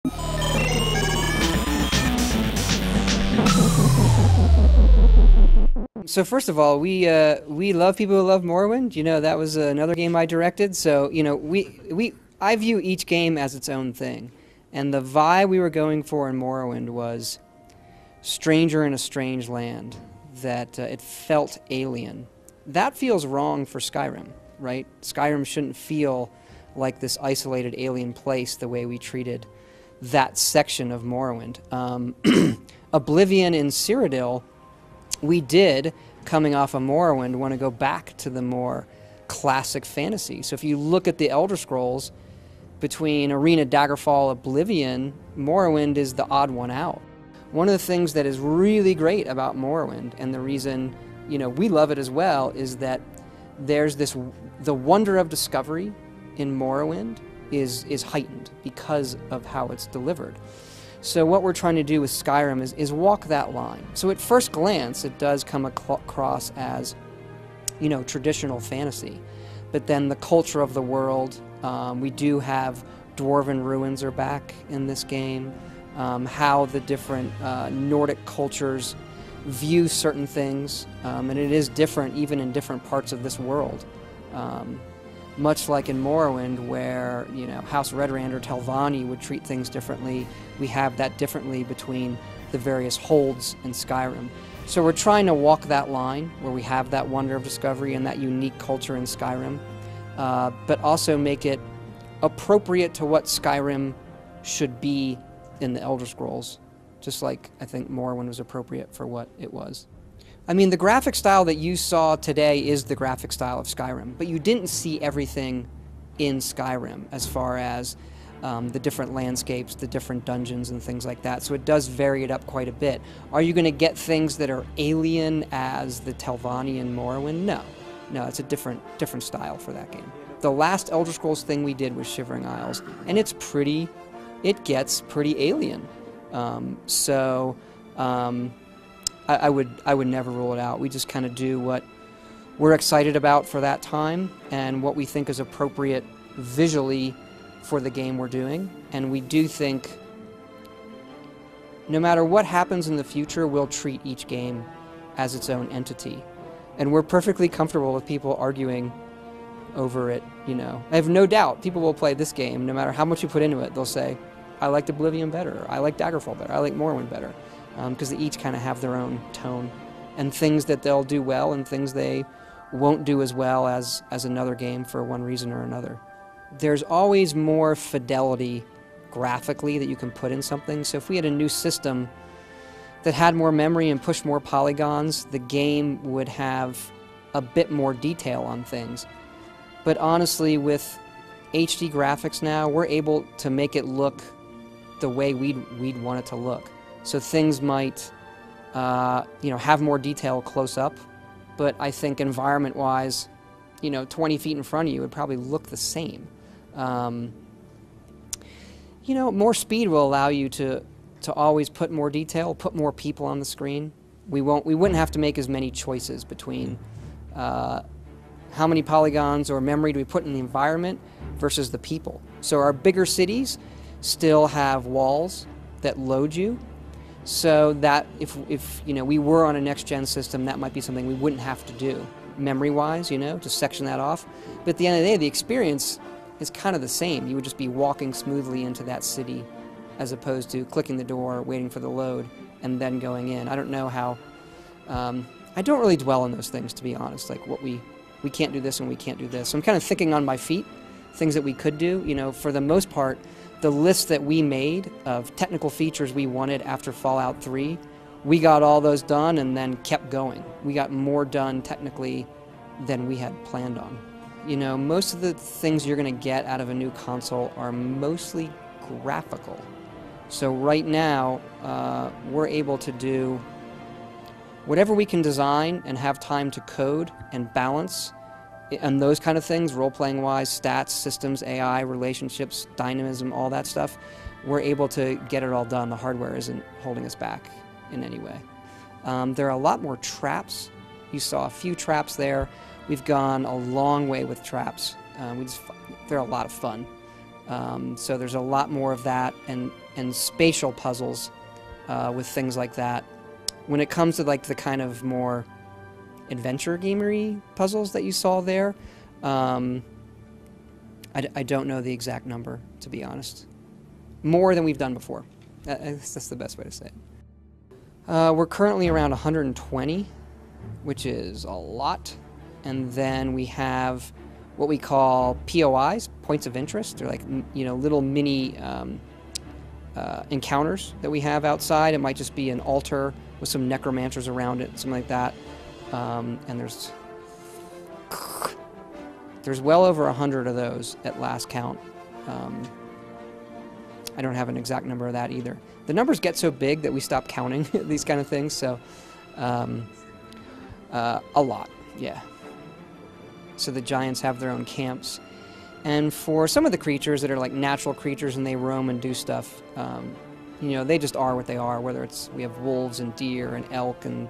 So first of all, we love people who love Morrowind. You know, that was another game I directed. So you know, I view each game as its own thing, and the vibe we were going for in Morrowind was stranger in a strange land. That it felt alien. That feels wrong for Skyrim, right? Skyrim shouldn't feel like this isolated alien place the way we treated that section of Morrowind. Oblivion in Cyrodiil, we did, coming off of Morrowind, want to go back to the more classic fantasy. So if you look at the Elder Scrolls, between Arena, Daggerfall, Oblivion, Morrowind is the odd one out. One of the things that is really great about Morrowind, and the reason, you know, we love it as well, is that there's this, the wonder of discovery in Morrowind is heightened because of how it's delivered. So what we're trying to do with Skyrim is walk that line. So at first glance, it does come across as, you know, traditional fantasy. But then the culture of the world, we do have dwarven ruins are back in this game. How the different Nordic cultures view certain things, and it is different even in different parts of this world. Much like in Morrowind, where, you know, House Redrand or Telvanni would treat things differently, we have that differently between the various holds in Skyrim. So we're trying to walk that line where we have that wonder of discovery and that unique culture in Skyrim, but also make it appropriate to what Skyrim should be in the Elder Scrolls, just like I think Morrowind was appropriate for what it was. I mean, the graphic style that you saw today is the graphic style of Skyrim, but you didn't see everything in Skyrim as far as the different landscapes, the different dungeons and things like that, so it does vary it up quite a bit. Are you going to get things that are alien as the Telvanni in Morrowind? No. No, it's a different style for that game. The last Elder Scrolls thing we did was Shivering Isles, and it gets pretty alien. I would never rule it out. We just kind of do what we're excited about for that time and what we think is appropriate visually for the game we're doing. And we do think no matter what happens in the future, we'll treat each game as its own entity. And we're perfectly comfortable with people arguing over it, you know. I have no doubt people will play this game, no matter how much you put into it. They'll say, I liked Oblivion better, I like Daggerfall better, I like Morrowind better. Because they each kind of have their own tone and things that they'll do well and things they won't do as well as another game for one reason or another. There's always more fidelity graphically that you can put in something. So if we had a new system that had more memory and pushed more polygons, the game would have a bit more detail on things. But honestly, with HD graphics now, we're able to make it look the way we'd want it to look. So things might, you know, have more detail close up, but I think environment-wise, you know, 20 feet in front of you would probably look the same. You know, more speed will allow you to always put more detail, put more people on the screen. We wouldn't have to make as many choices between how many polygons or memory do we put in the environment versus the people. So our bigger cities still have walls that load you. So that if you know, we were on a next-gen system, that might be something we wouldn't have to do, memory-wise, you know, to section that off. But at the end of the day, the experience is kind of the same. You would just be walking smoothly into that city as opposed to clicking the door, waiting for the load, and then going in. I don't know how... I don't really dwell on those things, to be honest, like what we can't do this and we can't do this. So I'm kind of thinking on my feet, things that we could do. You know, for the most part, the list that we made of technical features we wanted after Fallout 3, we got all those done and then kept going. We got more done technically than we had planned on. You know, most of the things you're going to get out of a new console are mostly graphical. So right now, we're able to do whatever we can design and have time to code and balance and those kind of things, role-playing wise, stats, systems, AI, relationships, dynamism, all that stuff, we're able to get it all done. The hardware isn't holding us back in any way. There are a lot more traps. You saw a few traps there. We've gone a long way with traps. They're a lot of fun. So there's a lot more of that, and spatial puzzles with things like that. When it comes to like the kind of more adventure gamery puzzles that you saw there, I don't know the exact number, to be honest. More than we've done before. That's the best way to say it. We're currently around 120, which is a lot. And then we have what we call POIs, points of interest. They're like, you know, little mini encounters that we have outside. It might just be an altar with some necromancers around it, something like that. And there's well over 100 of those at last count. I don't have an exact number of that either. The numbers get so big that we stop counting these kind of things, so a lot, yeah. So the giants have their own camps. And for some of the creatures that are like natural creatures and they roam and do stuff, you know, they just are what they are, whether it's, we have wolves and deer and elk, and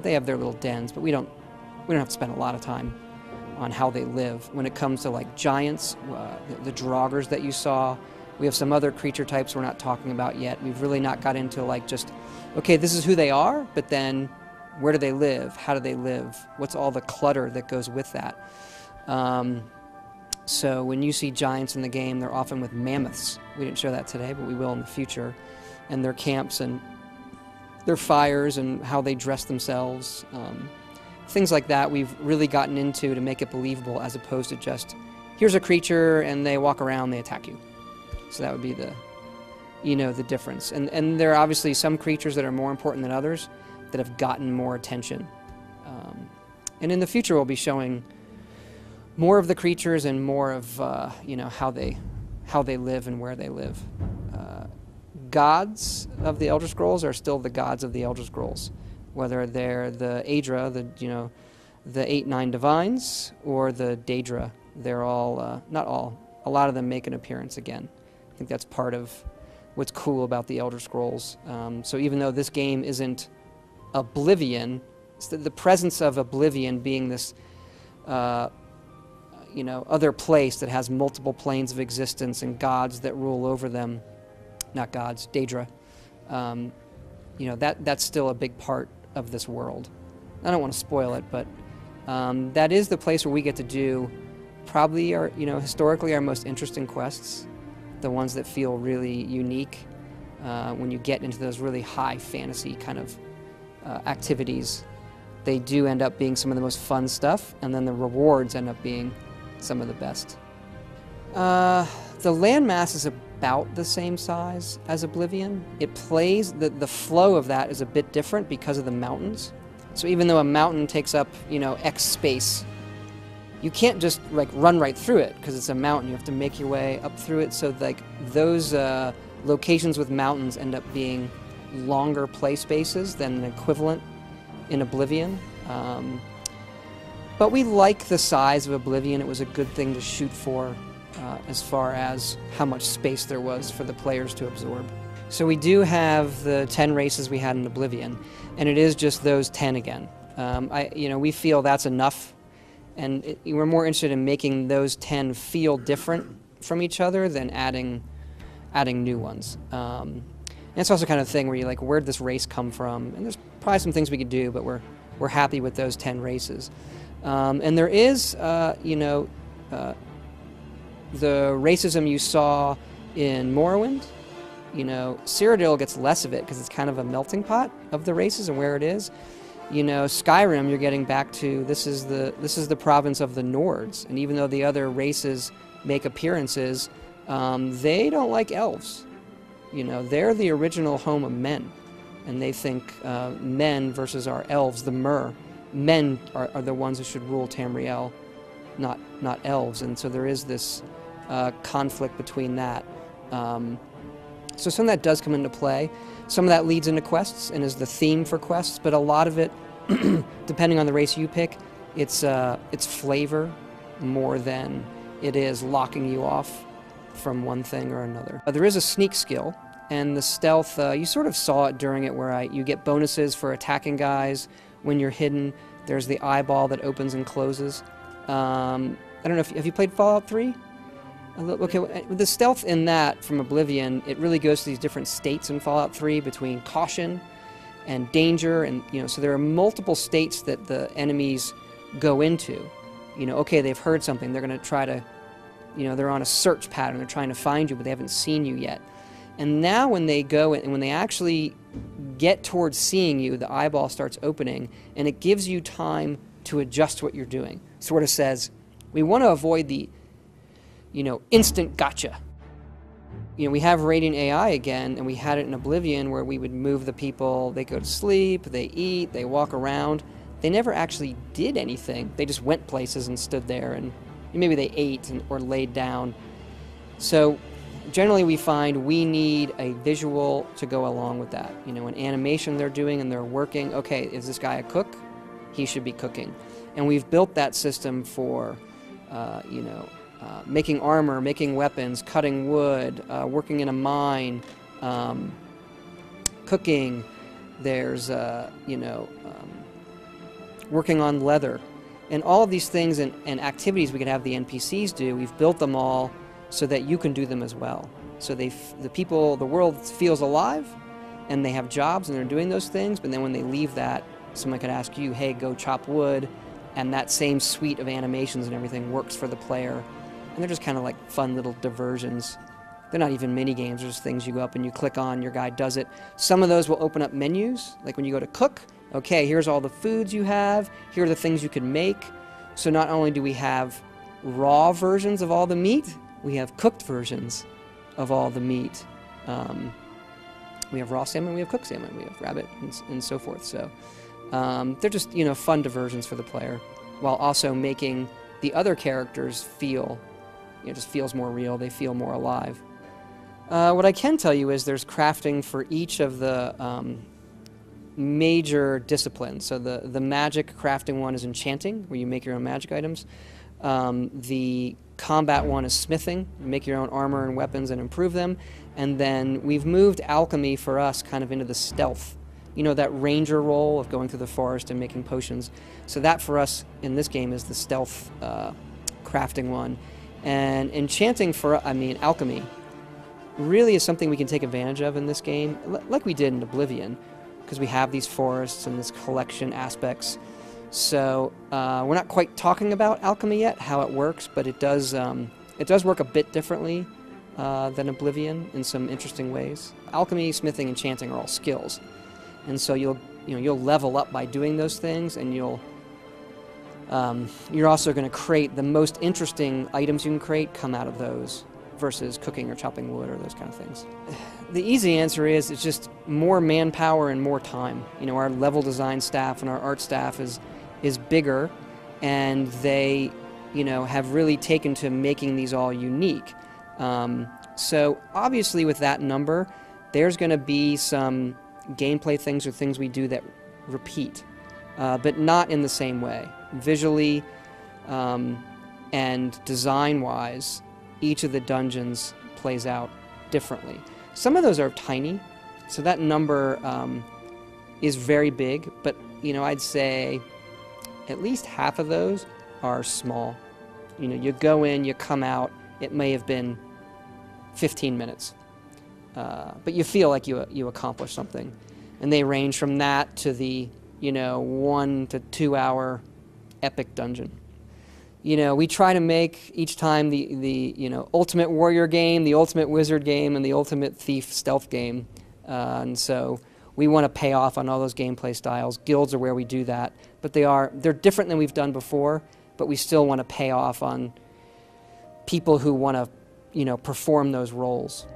they have their little dens, but we don't have to spend a lot of time on how they live. When it comes to like giants, the draugrs that you saw, we have some other creature types we're not talking about yet. We've really not got into like just, okay, this is who they are, but then where do they live? How do they live? What's all the clutter that goes with that? So when you see giants in the game, they're often with mammoths. We didn't show that today, but we will in the future. And their camps and their fires and how they dress themselves. Things like that we've really gotten into to make it believable, as opposed to just, here's a creature and they walk around, they attack you. So that would be the, you know, the difference. And there are obviously some creatures that are more important than others that have gotten more attention. And in the future we'll be showing more of the creatures and more of, you know, how they live and where they live. Gods of the Elder Scrolls are still the gods of the Elder Scrolls, whether they're the Aedra, the 8-9 divines, or the Daedra. They're all, not all, a lot of them make an appearance again. I think that's part of what's cool about the Elder Scrolls. So even though this game isn't Oblivion, it's the presence of Oblivion being this, you know, other place that has multiple planes of existence and gods that rule over them. Not gods, Daedra. You know, that's still a big part of this world. I don't want to spoil it, but that is the place where we get to do probably our, you know, historically our most interesting quests, the ones that feel really unique. When you get into those really high fantasy kind of activities, they do end up being some of the most fun stuff, and then the rewards end up being some of the best. The landmass is about the same size as Oblivion. It plays, the flow of that is a bit different because of the mountains. So even though a mountain takes up, you know, X space, you can't just like run right through it because it's a mountain. You have to make your way up through it. So like those locations with mountains end up being longer play spaces than an equivalent in Oblivion. But we like the size of Oblivion. It was a good thing to shoot for as far as how much space there was for the players to absorb. So we do have the 10 races we had in Oblivion, and it is just those 10 again. You know, we feel that's enough, and we're more interested in making those 10 feel different from each other than adding new ones. And it's also kind of thing where you're like, where'd this race come from? And there's probably some things we could do, but we're happy with those 10 races. And there is, you know, the racism you saw in Morrowind. You know, Cyrodiil gets less of it because it's kind of a melting pot of the races and where it is. You know, Skyrim, you're getting back to this is the province of the Nords, and even though the other races make appearances, they don't like elves. You know, they're the original home of men, and they think men versus our elves, the Mer. Men are the ones who should rule Tamriel, not elves, and so there is this conflict between that. So some of that does come into play. Some of that leads into quests and is the theme for quests, but a lot of it, depending on the race you pick, it's flavor more than it is locking you off from one thing or another. There is a sneak skill, and the stealth, you sort of saw it during it where you get bonuses for attacking guys when you're hidden. There's the eyeball that opens and closes. I don't know, have you played Fallout 3? Okay, the stealth in that from Oblivion, it really goes to these different states in Fallout 3 between caution and danger, and so there are multiple states that the enemies go into. Okay, they've heard something, they're going to try to, they're on a search pattern, they're trying to find you, but they haven't seen you yet. And now when they go and when they actually get towards seeing you, the eyeball starts opening, and it gives you time to adjust what you're doing. Sort of says, we want to avoid the instant gotcha. We have Radiant AI again, and we had it in Oblivion where we would move the people, they go to sleep, they eat, they walk around. They never actually did anything. They just went places and stood there, and maybe they ate or laid down. So generally we find we need a visual to go along with that. An animation they're doing and they're working. Okay, is this guy a cook? He should be cooking. And we've built that system for, making armor, making weapons, cutting wood, working in a mine, cooking. There's, working on leather. And all of these things and activities we can have the NPCs do, we've built them all so that you can do them as well. So the world feels alive, and they have jobs and they're doing those things, but then when they leave that, someone could ask you, hey, go chop wood, and that same suite of animations and everything works for the player. And they're just kind of like fun little diversions. They're not even mini games, they're just things you go up and you click on, your guy does it. Some of those will open up menus, like when you go to cook, okay, here's all the foods you have, here are the things you can make. So not only do we have raw versions of all the meat, we have cooked versions of all the meat. We have raw salmon, we have cooked salmon, we have rabbit, and so forth. So they're just fun diversions for the player, while also making the other characters feel, it just feels more real, they feel more alive. What I can tell you is there's crafting for each of the major disciplines. So the magic crafting one is enchanting, where you make your own magic items. The combat one is smithing, you make your own armor and weapons and improve them. And then we've moved alchemy for us kind of into the stealth. That ranger role of going through the forest and making potions. So that for us in this game is the stealth crafting one. And enchanting alchemy really is something we can take advantage of in this game, like we did in Oblivion, because we have these forests and this collection aspects. So we're not quite talking about alchemy yet, how it works, but it does work a bit differently than Oblivion in some interesting ways. Alchemy, smithing, enchanting are all skills. And so you'll level up by doing those things, and you're also going to create the most interesting items you can create come out of those versus cooking or chopping wood or those kind of things. The easy answer is it's just more manpower and more time. Our level design staff and our art staff is bigger, and they have really taken to making these all unique. So obviously with that number, there's going to be some gameplay things or things we do that repeat, but not in the same way. Visually and design-wise, each of the dungeons plays out differently. Some of those are tiny, so that number is very big, but I'd say at least half of those are small. You go in, you come out, it may have been 15 minutes. But you feel like you accomplished something. And they range from that to the 1 to 2 hour epic dungeon. We try to make each time the ultimate warrior game, the ultimate wizard game, and the ultimate thief stealth game. And so we want to pay off on all those gameplay styles. Guilds are where we do that, but they're different than we've done before, but we still want to pay off on people who want to perform those roles.